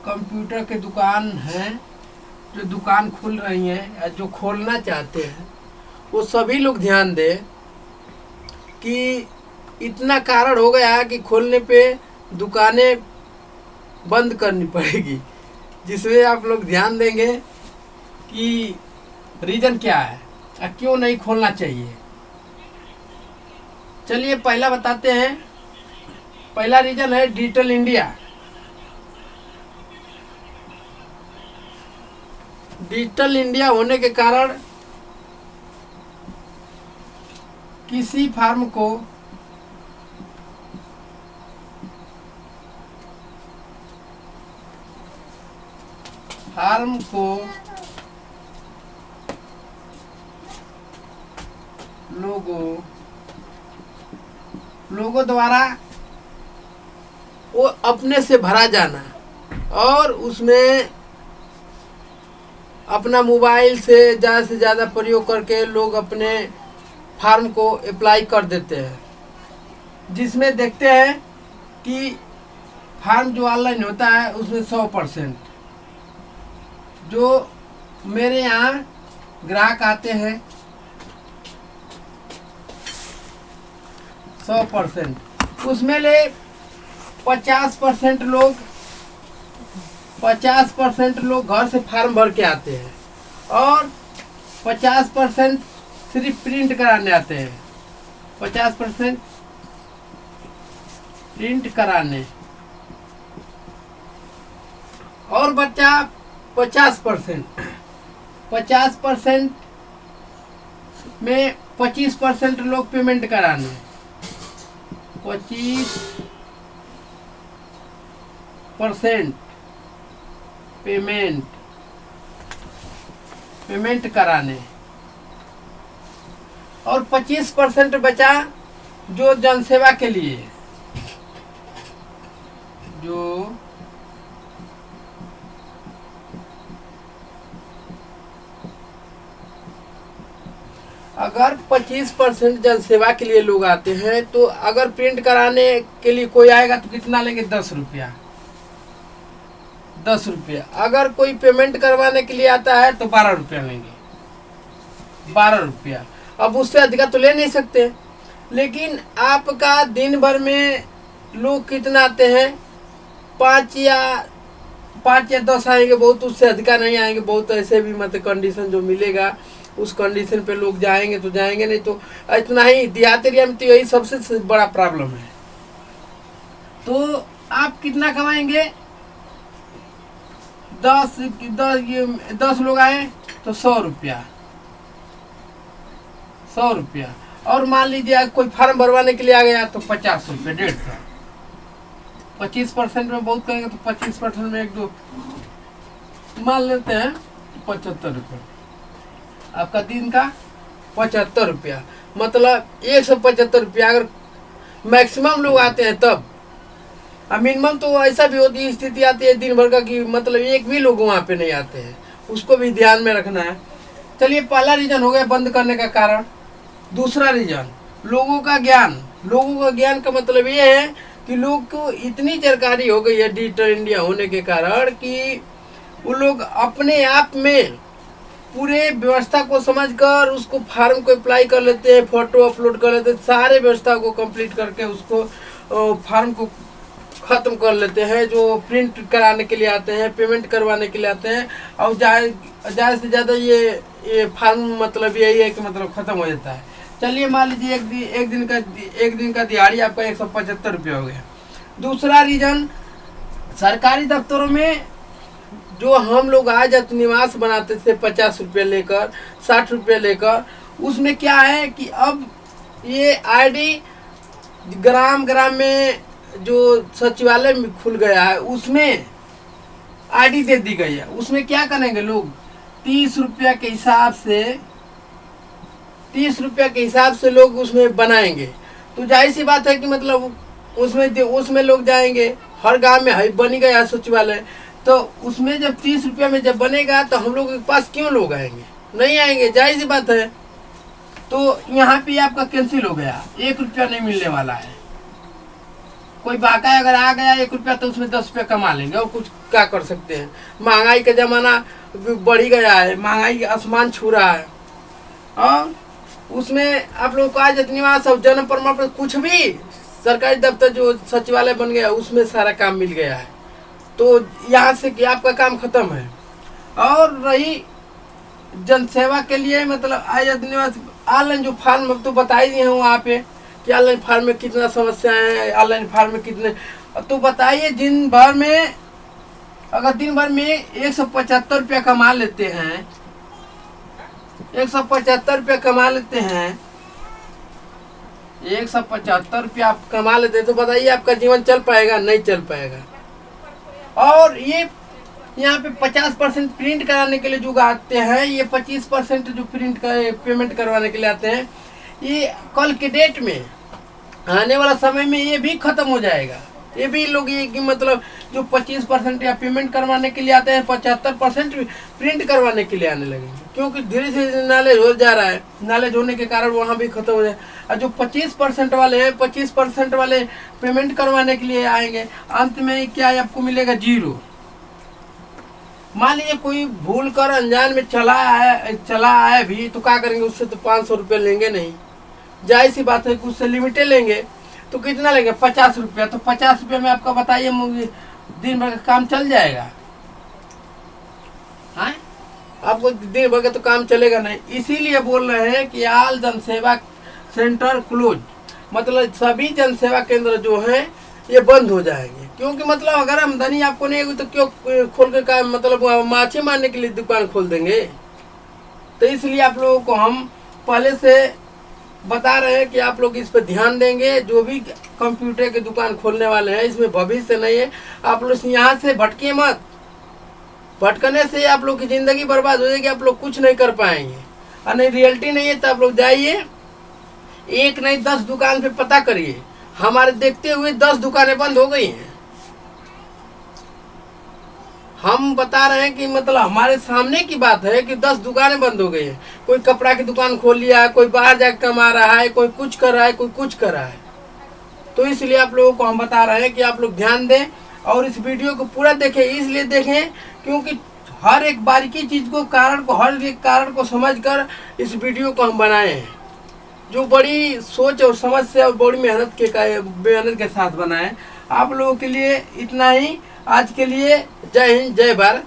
Computer के दुकान हैं, जो दुकान खुल रही हैं या जो खोलना चाहते हैं, वो सभी लोग ध्यान दें कि इतना कारण हो गया कि खोलने पे दुकानें बंद करनी पड़ेगी, जिसमें आप लोग ध्यान देंगे कि रीज़न क्या है या क्यों नहीं खोलना चाहिए। चलिए पहला बताते हैं। पहला रीज़न है डिजिटल इंडिया। डिजिटल इंडिया होने के कारण किसी फार्म को लोगों द्वारा वो अपने से भरा जाना और उसमें अपना मोबाइल से ज़्यादा प्रयोग करके लोग अपने फार्म को अप्लाई कर देते हैं, जिसमें देखते हैं कि फार्म जो ऑनलाइन होता है उसमें 100% जो मेरे यहाँ ग्राहक आते हैं 100%, उसमें ले 50% लोग घर से फार्म भर के आते हैं और 50% सिर्फ प्रिंट कराने आते हैं। 50% प्रिंट कराने और बच्चा 50% में 25% लोग पेमेंट कराने, 25% पेमेंट कराने और 25% बचा जो जनसेवा के लिए, जो अगर 25% जनसेवा के लिए लोग आते हैं तो अगर प्रिंट कराने के लिए कोई आएगा तो कितना लेंगे? 10 रुपया। 10 रुपया। अगर कोई पेमेंट करवाने के लिए आता है तो 12 रुपया लेंगे। 12 रुपया। अब उससे अधिक तो ले नहीं सकते, लेकिन आपका दिन भर में लोग कितना आते हैं? 5 या 10 आएंगे, बहुत उससे अधिक नहीं आएंगे। बहुत ऐसे भी मतलब कंडीशन जो मिलेगा उस कंडीशन पे लोग जाएंगे तो जाएंगे, नहीं तो इतना ही। देहात एरिया में तो यही सबसे बड़ा प्रॉब्लम है। तो आप कितना कमाएंगे? 10 लोग आए तो 100 रुपया। 100 रुपया। और मान लीजिए कोई फार्म भरवाने के लिए आ गया तो 50 रुपये, 150। 25% में बहुत करेंगे तो 25% में 1-2 मान लेते हैं 75 रुपये। आपका दिन का 75 रुपया, मतलब 175 रुपया। अगर मैक्सिमम लोग आते हैं तब, और मिनिमम तो ऐसा भी होती स्थिति आती है दिन भर का कि मतलब एक भी लोग वहाँ पे नहीं आते हैं, उसको भी ध्यान में रखना है। चलिए पहला रीज़न हो गया बंद करने का कारण। दूसरा रीज़न लोगों का ज्ञान। लोगों का ज्ञान का मतलब ये है कि लोग को इतनी जानकारी हो गई है डिजिटल इंडिया होने के कारण कि वो लोग अपने आप में पूरे व्यवस्था को समझकर उसको फार्म को अप्लाई कर लेते हैं, फोटो अपलोड कर लेते हैं, सारे व्यवस्था को कंप्लीट करके उसको फार्म को ख़त्म कर लेते हैं। जो प्रिंट कराने के लिए आते हैं, पेमेंट करवाने के लिए आते हैं, और ज़्यादा से ज़्यादा ये फार्म मतलब यही है कि मतलब ख़त्म हो जाता है। चलिए मान लीजिए एक दिन का दिहाड़ी आपका 175 रुपये हो गया। दूसरा रीज़न, सरकारी दफ्तरों में जो हम लोग आज निवास बनाते थे 50 रुपये लेकर, 60 रुपये लेकर, उसमें क्या है कि अब ये आईडी ग्राम में जो सचिवालय में खुल गया है उसमें आईडी दे दी गई है। उसमें क्या करेंगे लोग? 30 रुपया के हिसाब से लोग उसमें बनाएंगे। तो जाहिर सी बात है कि मतलब उसमें लोग जाएंगे। हर गांव में है बनी गया सचिवालय, तो उसमें जब 30 रुपया में जब बनेगा तो हम लोग के पास क्यों लोग आएंगे? नहीं आएंगे, जाहिर सी बात है। तो यहाँ पे आपका कैंसिल हो गया, 1 रुपया नहीं मिलने वाला है। कोई बाका अगर आ गया 1 रुपया तो उसमें 10 रुपया कमा लेंगे और कुछ क्या कर सकते हैं। महंगाई का जमाना बढ़ ही गया है, महंगाई आसमान छू रहा है। और उसमें आप लोगों को आज निवास और जन्म प्रमाण पत्र कुछ भी सरकारी दफ्तर जो सचिवालय बन गया उसमें सारा काम मिल गया है। तो यहाँ से कि आपका काम खत्म है। और रही जनसेवा के लिए मतलब आज निवास ऑनलाइन जो फॉर्म तो बता ही दिए हैं वहाँ पे कि ऑनलाइन फॉर्म में कितना समस्याएं हैं, ऑनलाइन फॉर्म में कितने। तो बताइए दिन भर में अगर दिन भर में 175 रुपया कमा लेते हैं, 175 रुपया कमा लेते हैं, 175 रुपया आप कमा लेते हैं, तो बताइए आपका जीवन चल पाएगा? नहीं चल पाएगा। और ये यहाँ पे 50% प्रिंट कराने के लिए जो आते हैं, ये 25% जो प्रिंट कर पेमेंट करवाने के लिए आते हैं, ये कल के डेट में आने वाला समय में ये भी खत्म हो जाएगा। ये भी लोग ये कि मतलब जो 25% या पेमेंट करवाने के लिए आते हैं, 75% प्रिंट करवाने के लिए आने लगेंगे, क्योंकि धीरे धीरे नॉलेज हो जा रहा है। नॉलेज होने के कारण वहाँ भी खत्म हो जाए। और जो 25% वाले हैं, 25% वाले पेमेंट करवाने के लिए आएंगे, अंत में क्या आपको मिलेगा? 0। मान लीजिए कोई भूल कर अनजान में चला आए भी तो क्या करेंगे? उससे तो 500 रुपये लेंगे नहीं, जाहिर सी बात है कि उससे लिमिटेड लेंगे। तो कितना लेंगे? 50 रुपया। तो 50 रुपये में आपका बताइए दिन भर का काम चल जाएगा? हाँ, आपको दिन भर का तो काम चलेगा नहीं। इसीलिए बोल रहे हैं कि आल जनसेवा सेंटर क्लोज, मतलब सभी जनसेवा केंद्र जो हैं ये बंद हो जाएंगे। क्योंकि मतलब अगर आमदनी आपको नहीं होगी तो क्यों खोल के काम, मतलब माछी मारने के लिए दुकान खोल देंगे? तो इसलिए आप लोगों को हम पहले से बता रहे हैं कि आप लोग इस पर ध्यान देंगे। जो भी कंप्यूटर की दुकान खोलने वाले हैं, इसमें भविष्य नहीं है। आप लोग यहाँ से भटकिए मत। भटकने से आप लोग की ज़िंदगी बर्बाद हो जाएगी, आप लोग कुछ नहीं कर पाएंगे। और नहीं रियलिटी नहीं है तो आप लोग जाइए, एक नहीं 10 दुकान पे पता करिए। हमारे देखते हुए 10 दुकानें बंद हो गई हैं। हम बता रहे हैं कि मतलब हमारे सामने की बात है कि 10 दुकानें बंद हो गई हैं। कोई कपड़ा की दुकान खोल लिया है, कोई बाहर जाकर कमा रहा है, कोई कुछ कर रहा है, कोई कुछ कर रहा है। तो इसलिए आप लोगों को हम बता रहे हैं कि आप लोग ध्यान दें और इस वीडियो को पूरा देखें। इसलिए देखें क्योंकि हर एक बारीकी चीज़ को, हर एक कारण को समझकर इस वीडियो को हम बनाए हैं, जो बड़ी सोच और समझ से और बड़ी मेहनत के साथ बनाए। आप लोगों के लिए इतना ही आज के लिए। जय हिंद, जय भारत।